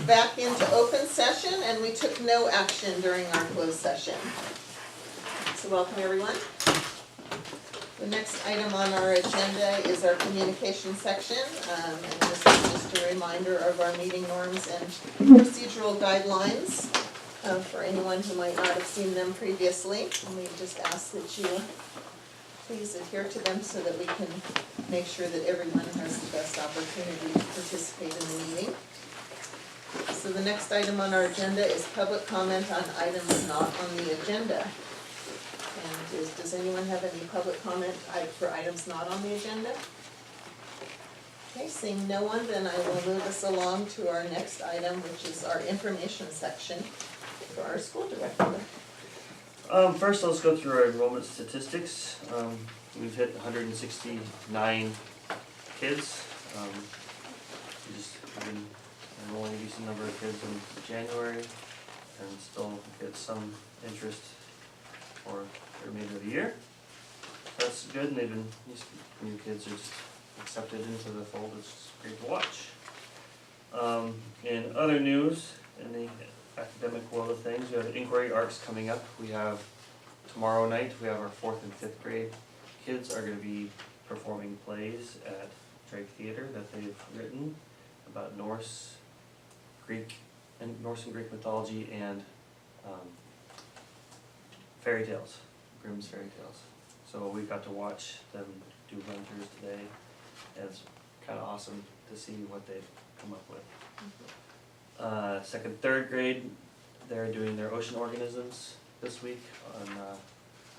back into open session, and we took no action during our closed session. So welcome, everyone. The next item on our agenda is our communication section, and this is just a reminder of our meeting norms and procedural guidelines for anyone who might not have seen them previously. And we just ask that you please adhere to them so that we can make sure that everyone has the best opportunity to participate in the meeting. So the next item on our agenda is public comment on items not on the agenda. And does anyone have any public comment for items not on the agenda? Okay, seeing no one, then I will move us along to our next item, which is our information section for our school director. First, let's go through our enrollment statistics. We've hit 169 kids. We've been enrolling a decent number of kids in January, and still get some interest for the remainder of the year. That's good, and these new kids are just accepted into the fold. It's great to watch. In other news, in the academic world of things, we have inquiry arcs coming up. We have tomorrow night, we have our 4th and 5th grade kids are going to be performing plays at Drake Theater that they've written about Norse and Greek mythology and fairy tales, Grimm's fairy tales. So we got to watch them do run-throughs today, and it's kind of awesome to see what they've come up with. 2nd, 3rd grade, they're doing their ocean organisms this week on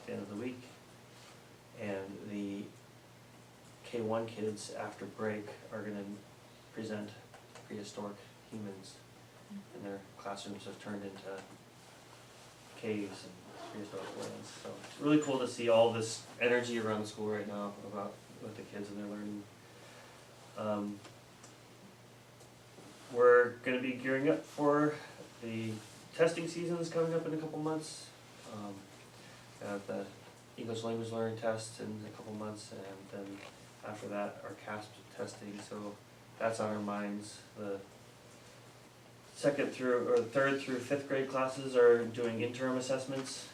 the end of the week. And the K1 kids after break are going to present prehistoric humans, and their classrooms have turned into caves and prehistoric lands. So it's really cool to see all this energy around the school right now about what the kids and their learning. We're going to be gearing up for the testing season that's coming up in a couple months. The English language learning test in a couple months, and then after that our CASP testing. So that's on our minds. The 3rd through 5th grade classes are doing interim assessments,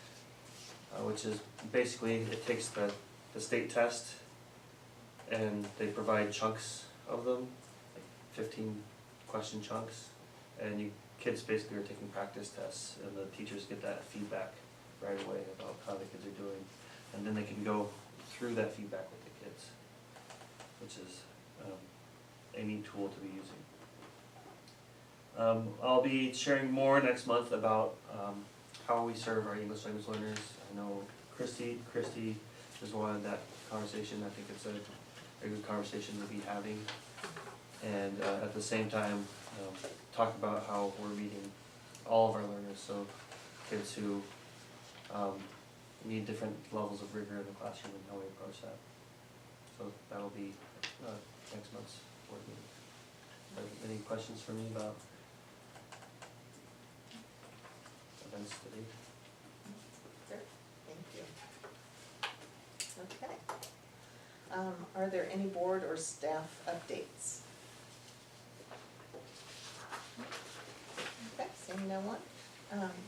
which is basically it takes the state test and they provide chunks of them, like 15 question chunks, and kids basically are taking practice tests, and the teachers get that feedback right away about how the kids are doing, and then they can go through that feedback with the kids, which is a neat tool to be using. I'll be sharing more next month about how we serve our English language learners. I know Christy has wanted that conversation. I think it's a good conversation to be having, and at the same time talk about how we're meeting all of our learners, so kids who need different levels of rigor in the classroom and how we approach that. So that'll be next month's board meeting. Any questions for me about events today? Sure. Thank you. Okay. Are there any board or staff updates? Okay, seeing no one.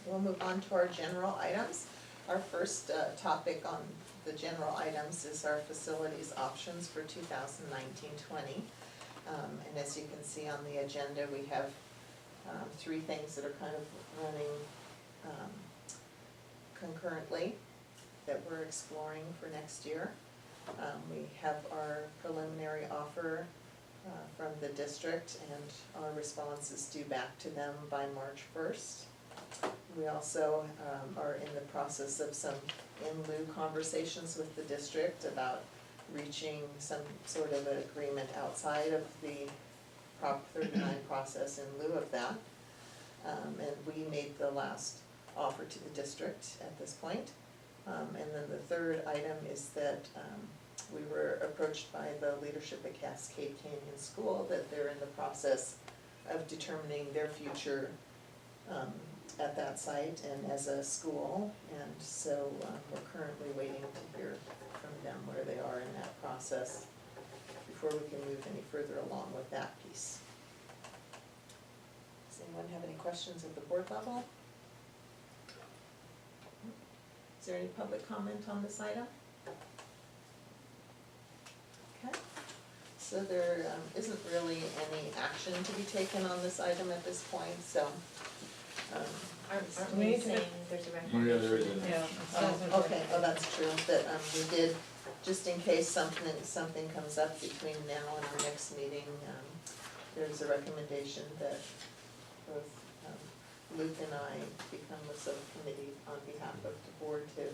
We'll move on to our general items. Our first topic on the general items is our facilities options for 2019-20. And as you can see on the agenda, we have 3 things that are kind of running concurrently that we're exploring for next year. We have our preliminary offer from the district, and our response is due back to them by March 1st. We also are in the process of some in-lieu conversations with the district about reaching some sort of an agreement outside of the Prop 39 process in lieu of that. And we made the last offer to the district at this point. And then the third item is that we were approached by the leadership at Cascade Canyon School that they're in the process of determining their future at that site and as a school, and so we're currently waiting to hear from them where they are in that process before we can move any further along with that piece. Does anyone Anyone have any questions at the board level? Is there any public comment on this item? Okay, so there isn't really any action to be taken on this item at this point, so. Aren't we saying there's a Oh, yeah, there recommendation? is. Yeah. Okay, oh, that's true, but we did, just in case something comes up between now and our next meeting, there's a recommendation that both Luke and I become a subcommittee on behalf of the board to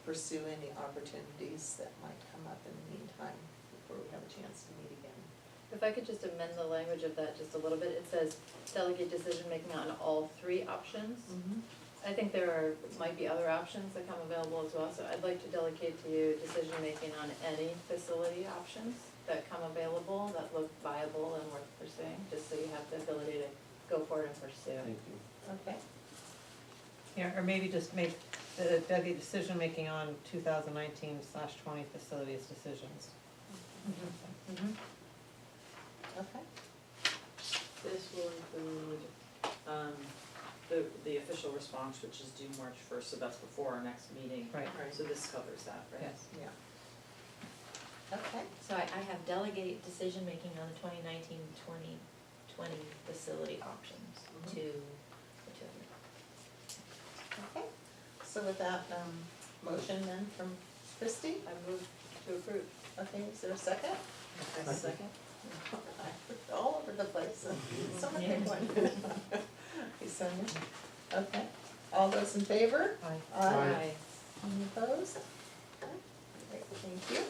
pursue any opportunities that might come up in the meantime before we have a chance to meet again. If I could just amend the language of that just a little bit, it says delegate decision-making on all three options. I think might be other options that come available as well, so I'd like to delegate to you decision-making on any facility options that come available that look viable and worth pursuing, just so you have the ability to go forward and pursue. Thank you. Okay, Yeah, or maybe just make the delegate decision-making on 2019/20 facilities decisions. okay, This will include, the official response, which is due March first, so that's before our next meeting. Right. right, So this covers that, right? Yes. yeah. Okay, So I have delegate decision-making on the 2019-2020 facility options Mhm. to the two of you. okay, so with that, motion then from Christie, I move to approve. okay, is there a second? Second? All over the place, so much Yeah. one. Okay, Sonia, okay, all those in favor? Aye. Aye. Any opposed? Okay, great, thank you.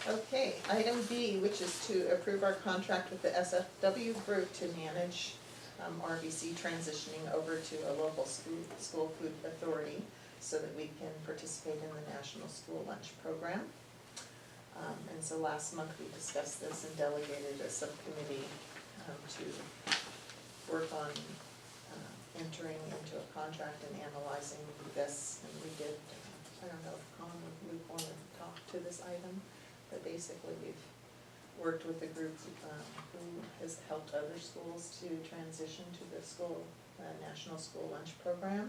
Okay, item B, which is to approve our contract with the SFW group to manage RBC transitioning over to a local school food authority so that we can participate in the National School Lunch Program. And so last month we discussed this and delegated a subcommittee to work on entering into a contract and analyzing this. And we did, I don't know if Con or Luke wanted to talk to this item, but basically we've worked with a group who has helped other schools to transition to the school, National School Lunch Program.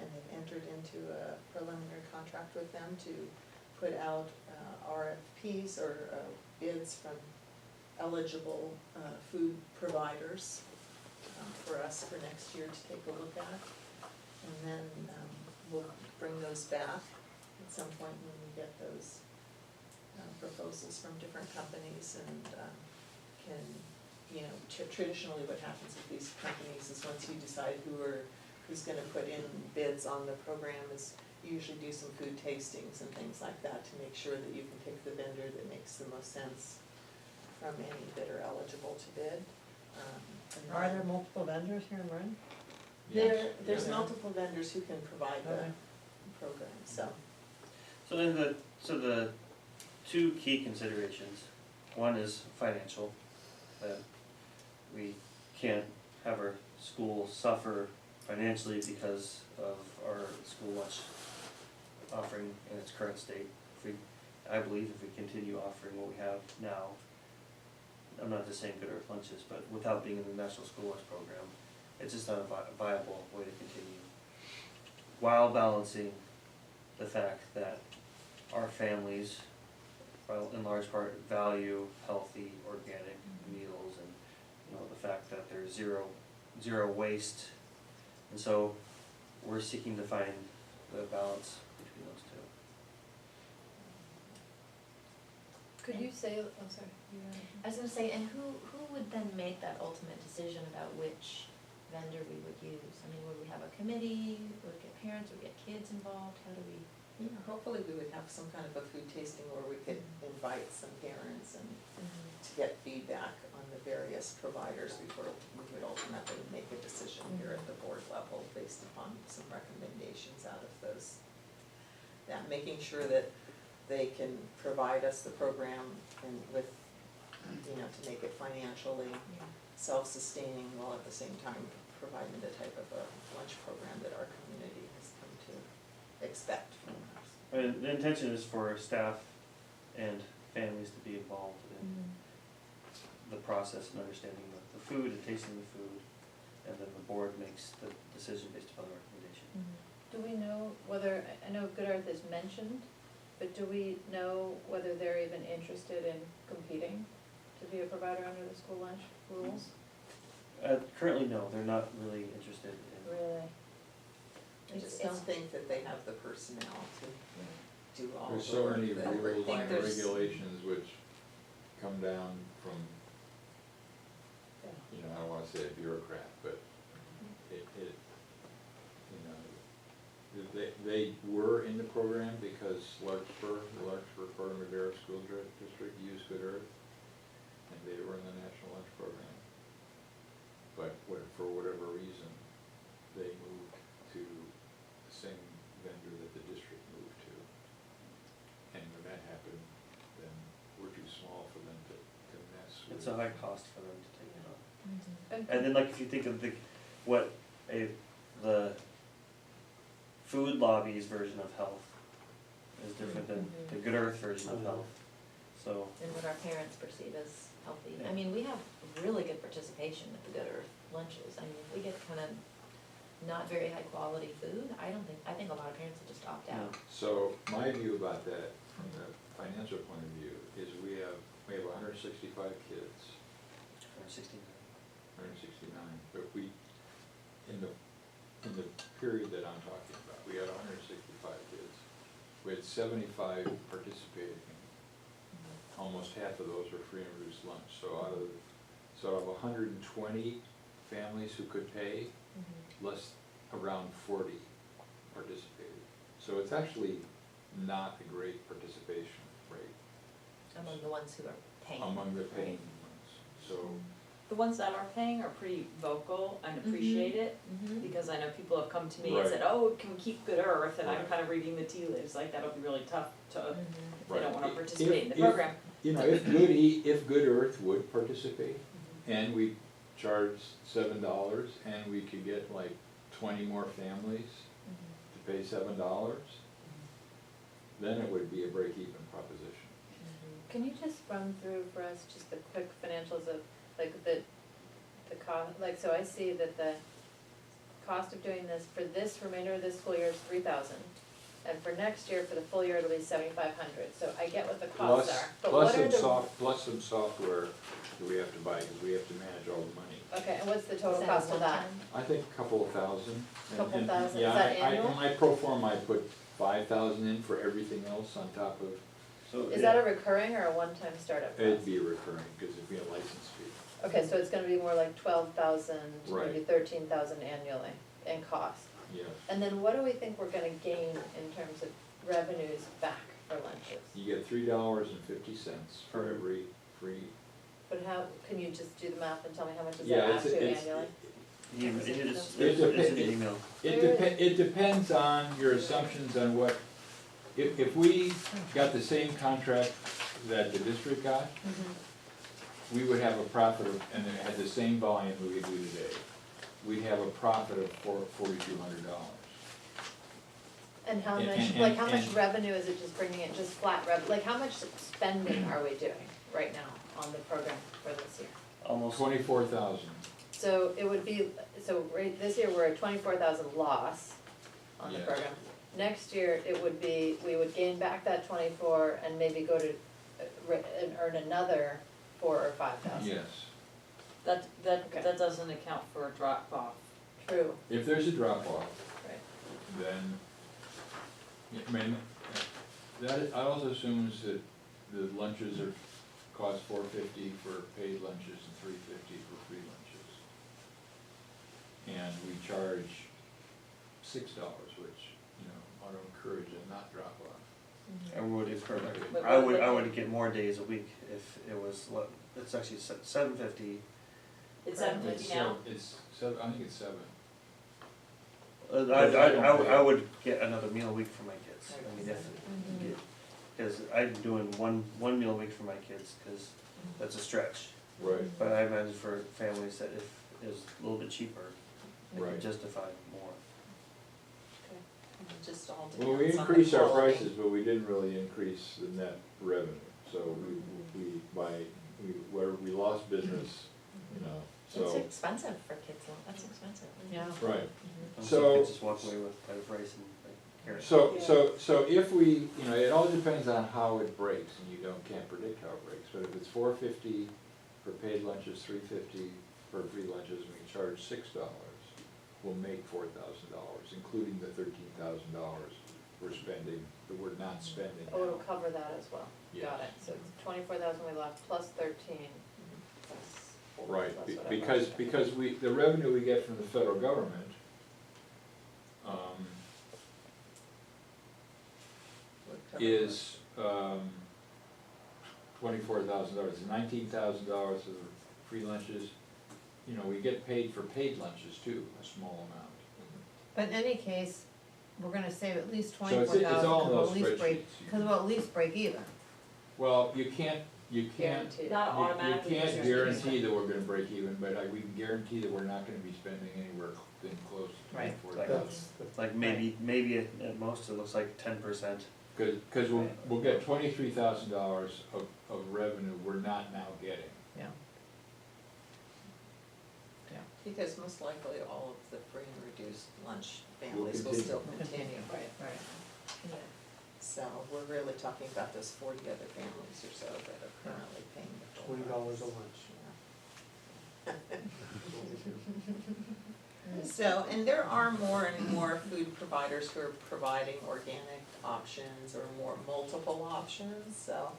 And they've entered into a preliminary contract with them to put out RFPs or bids from eligible food providers for us for next year to take a look at. And then we'll bring those back at some point when we get those proposals from different companies and can, you know, traditionally what happens with these companies is once you decide who's gonna put in bids on the program is you usually do some food tastings and things like that to make sure that you can pick the vendor that makes the most sense from any that are eligible to bid. And Are there then multiple vendors here in Marin? there's Yeah. multiple vendors who can provide the Okay. program, so. So then the two key considerations, one is financial, that we can't have our school suffer financially because of our school lunch offering in its current state. I believe if we continue offering what we have now, I'm not just saying good earth lunches, but without being in the National School Lunch Program, it's just not a viable way to continue. While balancing the fact that our families, in large part, value healthy, organic meals and, you know, the fact that there's zero waste. And so we're seeking to find the balance between those two. Could you say, I'm sorry. I was gonna say, and who would then make that ultimate decision about which vendor we would use? I mean, would we have a committee, would we get parents, would we get kids involved, how do we? You know, hopefully we would have some kind of a food tasting where we could invite some parents and to get feedback on the various providers before we would ultimately make a decision here at the board level based upon some recommendations out of those. That, making sure that they can provide us the program and with, you know, to make it financially self-sustaining while at the same time providing the type of a lunch program that our community has come to expect from us. And the intention is for staff and families to be involved in the process and understanding the food and tasting the food, and then the board makes the decision based upon the recommendation. Do we know whether, I know Good Earth is mentioned, but do we know whether they're even interested in competing to be a provider under the school lunch rules? Currently, no, they're not really interested in. Really? I just don't think that they have the personnel to do all There's the so work many that rules we're and required. regulations which come down from, you know, I don't wanna say a bureaucrat, but it, you know, they were in the program because Larkspur, the Larkspur Corder Madera School District used Good Earth, and they were in the National Lunch Program. But for whatever reason, they moved to the same vendor that the district moved to. And when that happened, then we're too small for them to mess with. It's a high cost for them to take it on. And And then like if you think of the food lobby's version of health is different than the Good Earth version of health, so. And what our parents perceive as healthy. I mean, we have really good participation at the Good Earth lunches. I mean, if we get kind of not very high quality food, I think a lot of parents will just opt out. So my view about that, from the financial point of view, is we have 165 kids, 169. 169, but in the period that I'm talking about, we had 165 kids. We had 75 participating. Almost half of those were free and reduced lunch. So out of 120 families who could pay, around 40 participated. So it's actually not a great participation rate Among the ones who are paying. among the paying ones. So, The ones that are paying are pretty vocal and appreciate it, Mhm. because I know people have come to me and Right. said, oh, can we keep Good Earth? And I'm Right. kind of reading the tea leaves, like that'll be really tough to, Mhm. if they don't wanna Right. participate in the If- program. you know, if Good Earth would participate, and we charged $7, and we could get like 20 more families to pay $7, then it would be a break-even proposition. can you just run through for us just the quick financials of, like, the cost, like, so I see that the cost of doing this for this remainder of this school year is 3,000. And for next year, for the full year, it'll be 7,500, so I get what the costs are, but what are the? Plus some software that we have to buy, because we have to manage all the money. Okay, and what's the total Is cost of that? 110? I think a couple of thousand. Couple And- thousand, yeah, is that I- annual? in my pro forma, I put 5,000 in for everything else on top of, So Is that a recurring or a one-time startup it'd cost? be recurring, because it'd be a license fee. Okay, so it's gonna be more like 12,000, maybe Right. 13,000 annually in cost. Yeah, And then what do we think we're gonna gain in terms of revenues back for lunches? you get $3.50 for every free. But how, can you just do the math and tell me how much does Yeah, that add to it's- annually? It's It's in the email. It depends on your assumptions on what, if we got the same contract that the district got, we would have a profit of, and it had the same volume that we do today, we'd have a profit of $4,200. And how And- much, and- like, how much and- revenue is it just bringing in, just flat like, how much spending are we doing right now on the program for this year? Almost. 24,000. So it would be, so right, this year we're at 24,000 loss on the Yes. program. Next year, it would be, we would gain back that 24 and maybe go to, and earn another 4,000 or 5,000. Yes. That Okay. doesn't account for a drop off. True, If there's a drop off, right. then, I mean, that also assumes that the lunches are, cost $4.50 for paid lunches and $3.50 for free lunches. And we charge $6, which, you know, ought to encourage a not drop off. I would encourage, But I what- would get more days a week if it was, it's actually $7.50. It's Right. 750 now? It's seven, I think it's 7. I would get another meal a week for my kids, I mean, if, cause I'm doing one meal a week for my kids, cause that's a stretch. Right. But I imagine for families that if it was a little bit cheaper, they Right. could justify more. Just all Well, depends we on the increased our quality. prices, but we didn't really increase the net revenue, so we lost business, you know, It's So, expensive for kids, that's expensive. Yeah. right. Some So- kids just walk away with better price and like carrots. So if we, you know, it all depends on how it breaks, and you can't predict how it breaks, but if it's $4.50 for paid lunches, $3.50 for free lunches, and we charge $6, we'll make $4,000, including the $13,000 we're spending, that we're not spending Oh, it'll now. cover that as well. Got Yes. it. So it's 24,000 we left plus 13 plus 4 Right, plus be- whatever. because the revenue we get from the federal government, Would cover is, $24,000, $19,000 of free lunches. You know, we get paid for paid lunches too, a small amount. But in any case, we're gonna save at least So 24,000, it's all in cause we'll those at least break, spreadsheets. cause we'll at least break even. Well, you can't, Guaranteed. Not you automatically. can't because guarantee that we're gonna break even, but we can guarantee that we're not gonna be spending anywhere been close to Right. $24,000. Like, like maybe at most it looks like 10%. Cause we'll get $23,000 of revenue we're not now getting. Yeah. Because most likely all of the free and reduced lunch Will families will continue. still continue. Right, right. Yeah. So we're really talking about those 40 other families or so that are currently paying the full $20 price. a lunch. So, and there are more and more food providers who are providing organic options or more multiple options, so,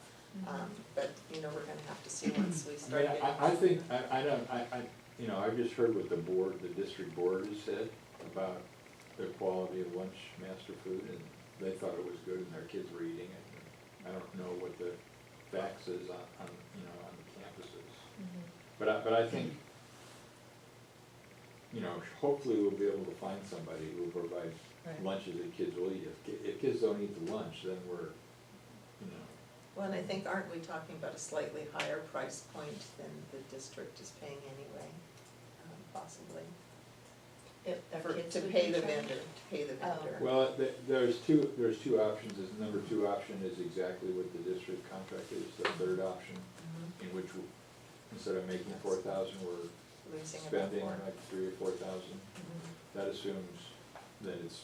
but, you know, we're gonna have to see once we I start mean, getting. I think, you know, I've just heard what the district board has said about the quality of lunch master food, and they thought it was good and their kids were eating it. And I don't know what the facts is on you know, on the campuses. But I think, you know, hopefully we'll be able to find somebody who will provide Right. lunches that kids will eat. If kids don't eat the lunch, then we're, you know, Well, and I think, aren't we talking about a slightly higher price point than the district is paying anyway, possibly? If their For, kids to would pay be the charged? vendor, to pay the Oh. vendor. well, there's two options. The number two option is exactly what the district contract is. The third option, Mhm. in which instead of making 4,000, we're Losing about spending 4. like 3,000 or 4,000. That assumes that it's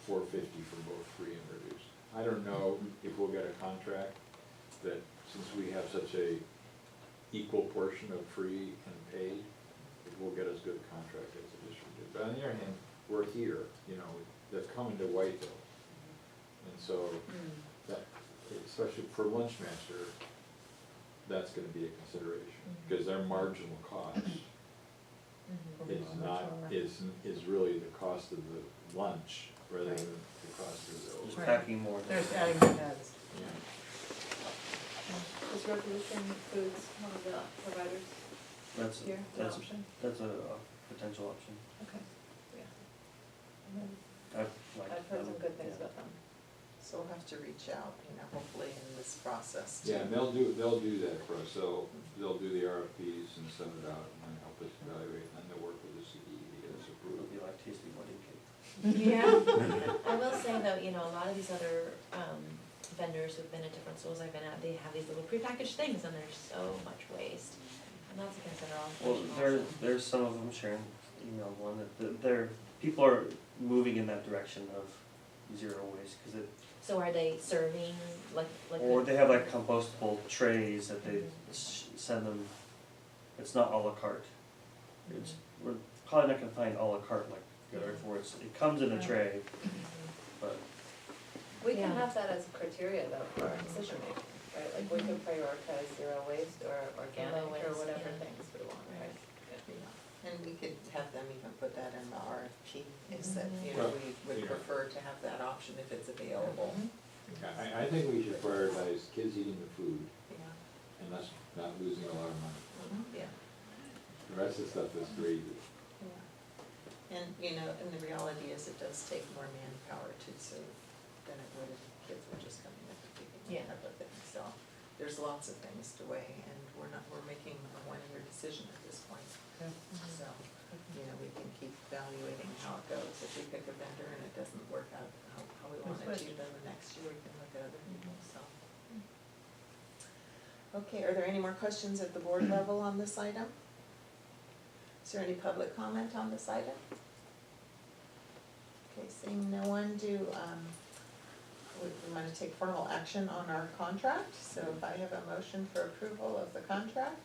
$4.50 for both free and reduced. I don't know if we'll get a contract that, since we have such a equal portion of free and paid, it will get as good a contract as the district did. But on the other hand, we're here, you know, they're coming to Whiteville. And so, that, especially for Lunchmaster, that's gonna be a consideration, because their marginal cost is not, is really the cost of the lunch rather than the cost of the Just Right. packing more. There's adding more heads. Yeah. Is Revolution Foods one of the providers That's, here, an that's, option? that's a potential option. Okay, yeah. I've liked I've heard them, some good things yeah. about them. So we'll have to reach out, you know, hopefully in this process to. Yeah, and they'll do that for us. They'll do the RFPs and send it out and help us evaluate, and then they'll work with the CDE to get us It'll approved. be like tasting wedding cake. Yeah. I will say though, you know, a lot of these other vendors who've been at different schools I've been at, they have these little prepackaged things and there's so much waste. And that's a Well, consideration also. there's some of them, Sharon emailed one, that they're, people are moving in that direction of zero waste, cause it, So are they serving like? or they have like compostable trays that they send them, it's not à la carte. It's, we're probably not gonna find à la carte like the other four, it comes in a tray, but We can Yeah. have that as a criteria though for our decision making, right? Like we could prioritize zero waste or organic Low or waste, whatever yeah. things we want, right? Yeah. And we could have them even put that in the RFP, is that, you Well, know, we would yeah. prefer to have that option if it's available. I think we should prioritize kids eating the food Yeah. and us not losing a lot of money. Yeah. The rest of the stuff is gravy. Yeah. And, you know, and the reality is it does take more manpower to serve than it would if kids were just coming up and picking Yeah. up everything. So there's lots of things to weigh and we're making a one-year decision at this point. Okay. So, you know, we can keep evaluating how it goes. If we pick a vendor and it doesn't work out how we want it to, Switch. then the next year we can look at other people, so. Okay, are there any more questions at the board level on this item? Is there any public comment on this item? Okay, seeing no one, we want to take formal action on our contract, so if I have a motion for approval of the contract,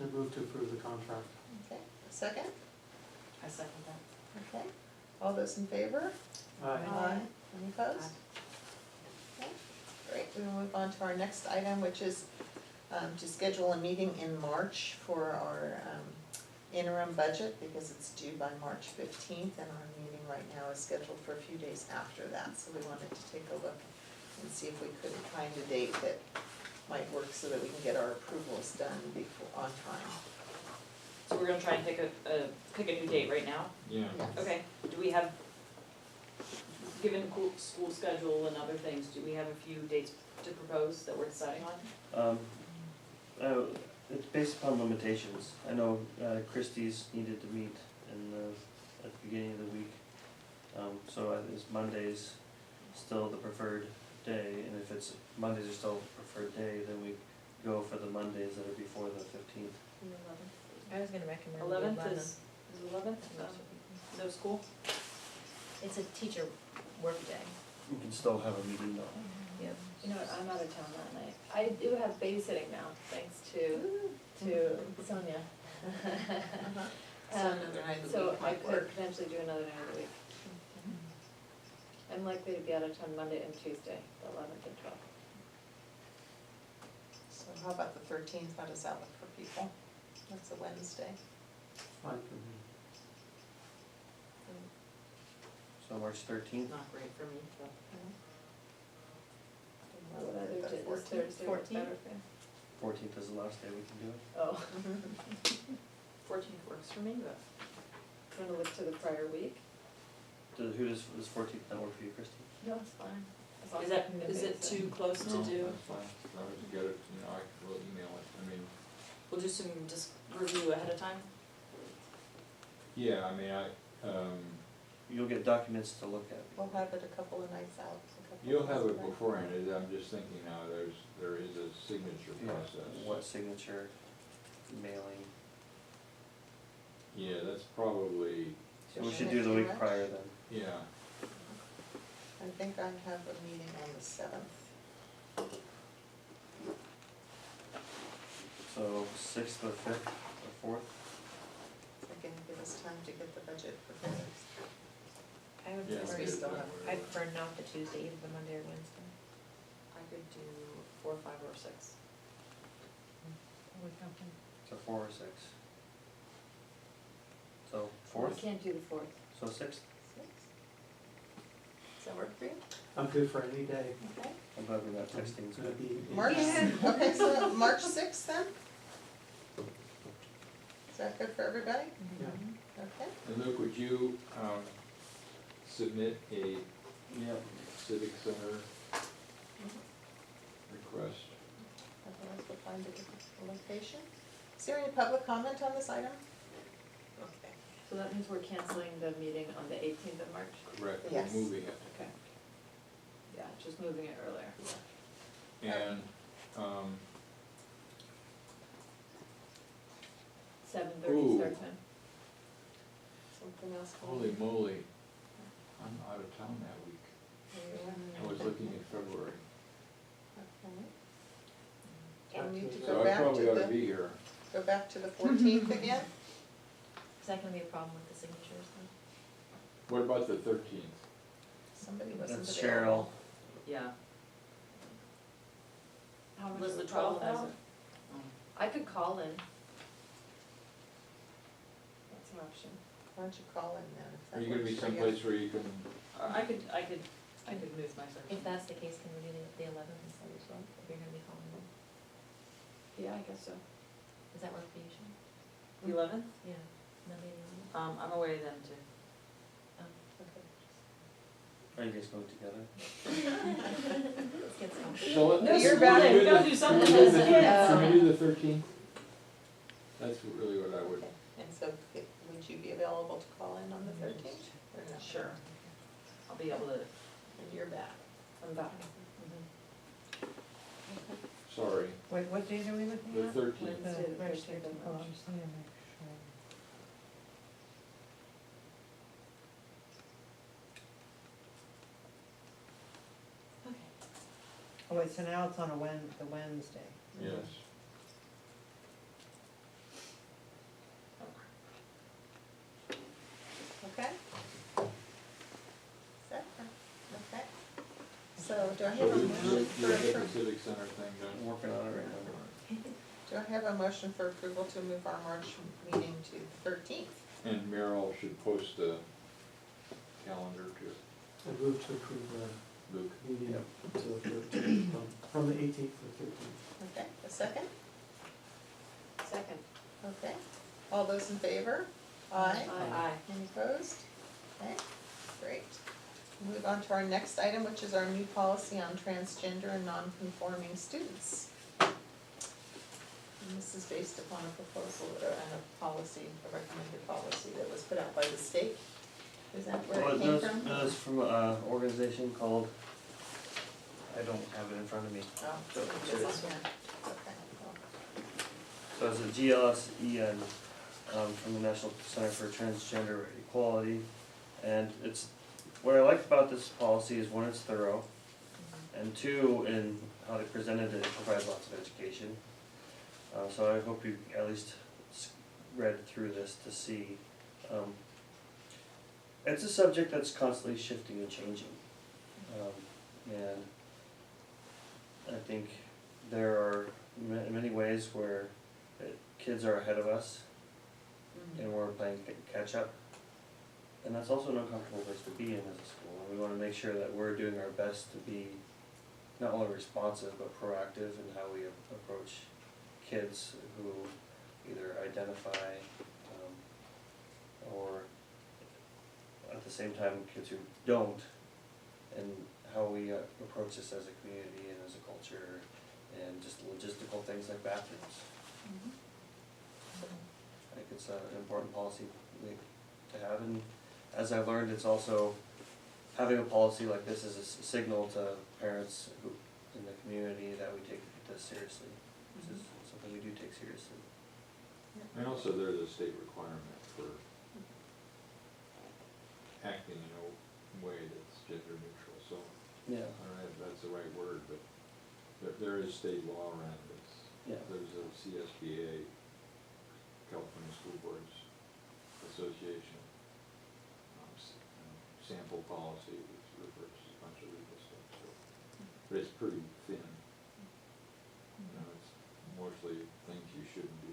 I move to approve the contract. okay, a second, I second that. okay, all those in favor? Aye. Any opposed? Okay, great, we will move on to our next item, which is to schedule a meeting in March for our interim budget, because it's due by March 15th, and our meeting right now is scheduled for a few days after that, so we wanted to take a look and see if we could find a date that might work so that we can get our approvals done before, on time. So we're gonna try and pick a new date right now? Yeah. Yes. Okay, do we have, given school schedule and other things, do we have a few dates to propose that we're deciding on? It's based upon limitations. I know Christie's needed to meet at the beginning of the week. So is Mondays still the preferred day, and if it's, Mondays are still the preferred day, then we go for the Mondays that are before the 15th. I was gonna recommend the 11th is 11th, no school? It's a teacher work day. We can still have a meeting though. Yep. You know what, I'm out of town that night. I do have babysitting now, thanks to Sonia. So another night of the So week I might could work. potentially do another night of the week. I'm likely to be out of town Monday and Tuesday, the 11th and 12th. So how about the 13th, how does that look for people? That's a Wednesday. Fine for me. So March 13th. Not great for me, but. What would I do, The this 14th? Thursday work 14th? better for you? 14th is the last day we can do it. Oh, 14th works for me, but. I'm gonna look to the prior week. Who does 14th not work for you, Christie? No, it's fine. As long Is as I that, can get is it babysitting. too close to No, do? that's fine, as long as you get it, we'll email it, We'll do some just review ahead of time? yeah, You'll get documents to look at. We'll have it a couple of nights out. a couple of you'll have nights it away. beforehand, I'm just thinking now, there is a signature process. What signature, mailing. Yeah, that's probably, So we Shouldn't should it do the be week much? prior then. yeah, I think I have a meeting on the 7th. So 6th or 5th or 4th? Again, give us time to get the budget prepared. I would yeah. Yes, we prefer, still have- I'd prefer not the Tuesday, either the Monday or Wednesday. I could do 4, 5, or 6. So 4 or 6? So I 4th, can't do the 4th. so 6th? Does that work for you? I'm good for any day. Okay. I'm glad we're not texting. It's gonna be. March, okay, so March 6th then? Is that good for everybody? Yeah. Okay. and Luke, would you, submit a Yeah. civic center request? Otherwise we'll find a different location. Is there any public comment on this item? Okay. So that means we're canceling the meeting on the 18th of March? Correct, we're Yes. moving it. Okay. Yeah, just moving it earlier. And, 7:30 Ooh. start time. Something else? holy moly, I'm out of town that week. I was looking at February. Okay. And we need to So go I back probably ought to to be here. go back to the 14th again? Is that gonna be a problem with the signatures then? What about the 13th? Somebody wasn't That's available. Yeah. How much Was of the a problem 12th is out? it? I could call in. That's an option. Why don't you call in then? if that Are you gonna be works for you? someplace where you can, I could move my search. If that's the case, can we do the 11th instead as well, if you're gonna be calling them? Yeah, I guess so. Does that work for you, Sean? The 11th? Yeah, Monday the 11th? I'm away then too. Okay. Are you guys going together? Let's get some. so let- No, can you're we back. do We the- gotta do something can we do for the- the kids. Can we do the 13th? That's really what I would, Okay. And so would you be available to call in on the 13th? Or no? Sure. I'll be able to, And you're back. I'm back. sorry, Wait, what date are we looking the at? 13th. Wednesday, the March 13th of Oh, March. I'm just gonna make sure. Oh, wait, so now it's on the Wednesday. Yes. Okay? Set, okay. So do I have a You motion for, get the Civic Center thing done. I'm working on it right now. do I have a motion for approval to move our March meeting to the 13th? And Merrill should post a calendar to I move to approve Luke. the meeting to the 13th, from the 18th to the 13th. Okay, a second? Second. Okay. All those in favor? Aye. Aye. Any opposed? Okay, great. Move on to our next item, which is our new policy on transgender and non-conforming students. And this is based upon a proposal, and a policy, a recommended policy that was put out by the state. Is that where Well, it came from? No, it's from an organization called, I don't have it in front of me. Oh, So it's it's- this one. Okay, well, So it's a GLSEN, from the National Center for Transgender Equality. And it's, what I like about this policy is one, it's thorough, and two, in how they presented it, it provides lots of education. So I hope you at least read through this to see. It's a subject that's constantly shifting and changing. And I think there are many ways where kids are ahead of us and we're playing catch up. And that's also an uncomfortable place to be in as a school, and we wanna make sure that we're doing our best to be not only responsive, but proactive in how we approach kids who either identify, or at the same time, kids who don't, and how we approach this as a community and as a culture, and just logistical things like bathrooms. I think it's an important policy to have, and as I've learned, it's also, having a policy like this is a signal to parents who, in the community, that we take this seriously. This is something we do take seriously. And also there's a state requirement for acting in a way that's gender neutral, so Yeah, I don't know if that's the right word, but there is state law around this. yeah. There's a CSBA, California School Boards Association, sample policy, which refers to a bunch of legal stuff, so. But it's pretty thin. You know, it's mostly things you shouldn't do.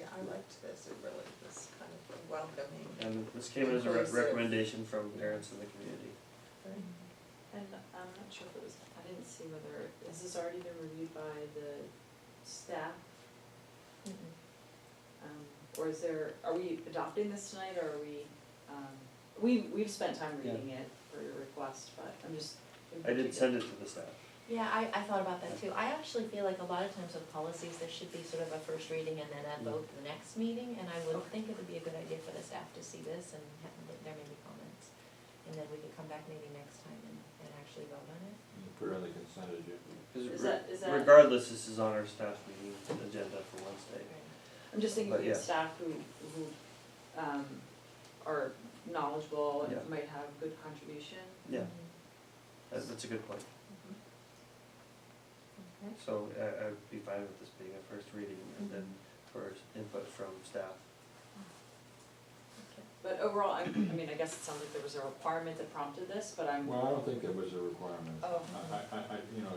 Yeah, I liked this, it really was kind of welcoming. And this came as a Inclusive. recommendation from parents in the community. And I'm not sure if it was, I didn't see whether, has this already been reviewed by the staff? Or is there, are we adopting this tonight, or are we've spent time reading it for your request, but I'm just. I did send it to the staff. Yeah, I thought about that too. I actually feel like a lot of times with policies, there should be sort of a first reading and then a vote the next meeting. And I would think it would be a good idea for the staff to see this and there may be comments. And then we could come back maybe next time and actually vote on it. You put it on the consent agenda. Is that- Regardless, this is on our staff meeting agenda for Wednesday. I'm just thinking But of the yes. staff who are knowledgeable and Yeah. might have good contribution. Yeah, that's a good point. Okay. So I'd be fine with this being a first reading and then for input from staff. But overall, I mean, I guess it sounds like there was a requirement that prompted this, but I'm. Well, I don't think there was a requirement. Oh. You know,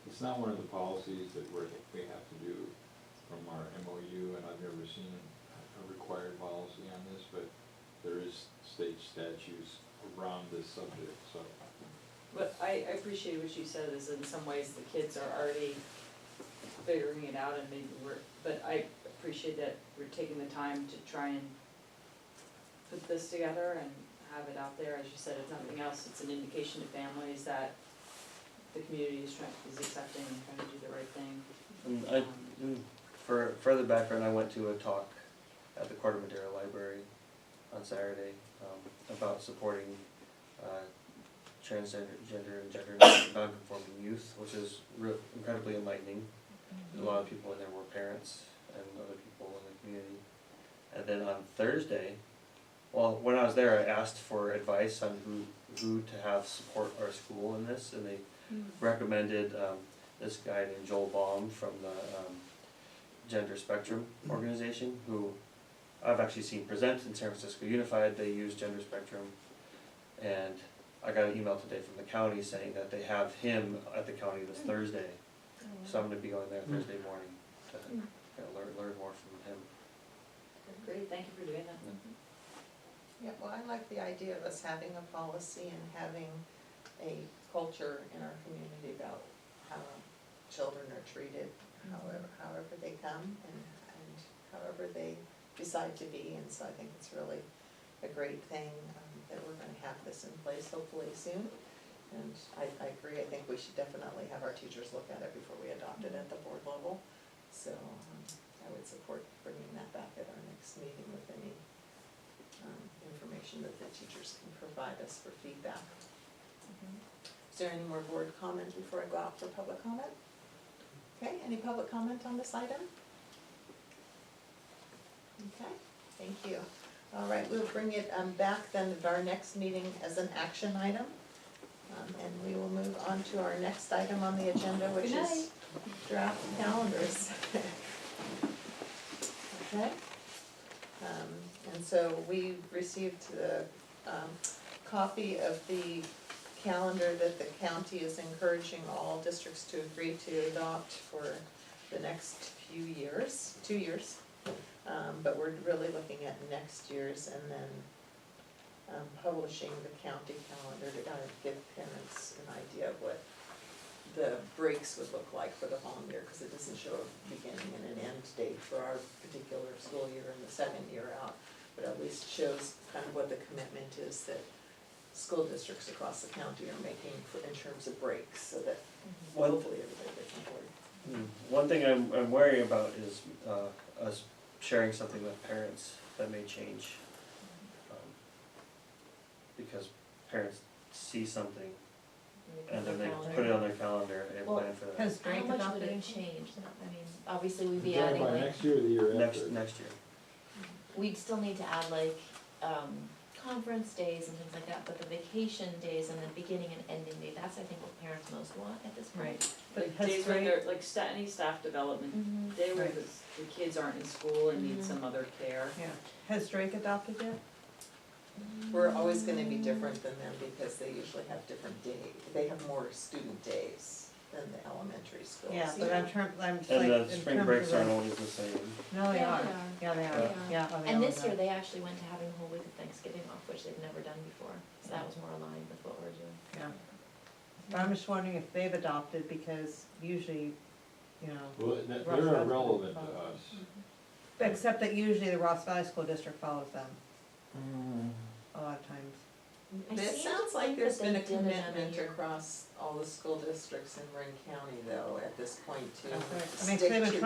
it's not one of the policies that we have to do from our MOU, and I've never seen a required policy on this, but there is state statutes around this subject, so. But I appreciate what you said, is in some ways the kids are already figuring it out and maybe but I appreciate that we're taking the time to try and put this together and have it out there. As you said, if nothing else, it's an indication to families that the community is accepting and trying to do the right thing. And for further background, I went to a talk at the Corte Madera Library on Saturday about supporting transgender and gender non-conforming youth, which is incredibly enlightening. A lot of people in there were parents and other people in the community. And then on Thursday, well, when I was there, I asked for advice on who to have support our school in this, and recommended, this guy named Joel Baum from the, Gender Spectrum Organization, who I've actually seen present in San Francisco Unified. They use Gender Spectrum, and I got an email today from the county saying that they have him at the county this Thursday. So I'm gonna be going there Thursday morning to learn more from him. Great, thank you for doing that. Yeah, well, I like the idea of us having a policy and having a culture in our community about how children are treated, however they come and however they decide to be. And so I think it's really a great thing that we're gonna have this in place hopefully soon. And I agree, I think we should definitely have our teachers look at it before we adopt it at the board level. So I would support bringing that back at our next meeting with any information that the teachers can provide us for feedback. Is there any more board comment before I go out for public comment? Okay, any public comment on this item? Okay, thank you. All right, we'll bring it back then at our next meeting as an action item. And we will move on to our next item on the agenda, which Good is draft calendars. Okay. And so we received the copy of the calendar that the county is encouraging all districts to agree to adopt for the next few years, 2 years. But we're really looking at next year's and then publishing the county calendar to kind of give parents an idea of what the breaks would look like for the following year, because it doesn't show a beginning and an end date for our particular school year and the second year out, but at least shows kind of what the commitment is that school districts across the county are making in terms of breaks, so that hopefully everybody gets on board. One thing I'm wary about is, us sharing something with parents that may change. Because parents see something and then they put it on their calendar and Well, plan for that. Has Drake How much would adopted? it change? I mean, obviously we'd be You're talking adding about like, next year or the year after? Next year. we'd still need to add like, conference days and things like that, but the vacation days and the beginning and ending day, that's I think what parents most want at this point. Right, but Like has days when Drake, they're, like any staff development, Mhm. day where Right. the kids aren't in school and need Mhm. some other care. yeah, has Drake adopted yet? We're always gonna be different than them because they usually have different days, they have more student days than the elementary schools. Yeah, but I'm just like, And in the spring terms breaks of aren't the- always the same. No, they Yeah, are, they are. yeah, they They are, are. yeah, oh, they And always this year, are. they actually went to having a whole week of Thanksgiving off, which they've never done before, so that was more aligned with what we're doing. Yeah, but I'm just wondering if they've adopted, because usually, you know, Well, Rough they're Ridge irrelevant to follows. us. except that usually the Ross Valley School District follows them a lot of times. I It seem sounds to like think there's that been a they did it every commitment year. across all the school districts in Marin County though, at this point to I mean, stick they've been to trying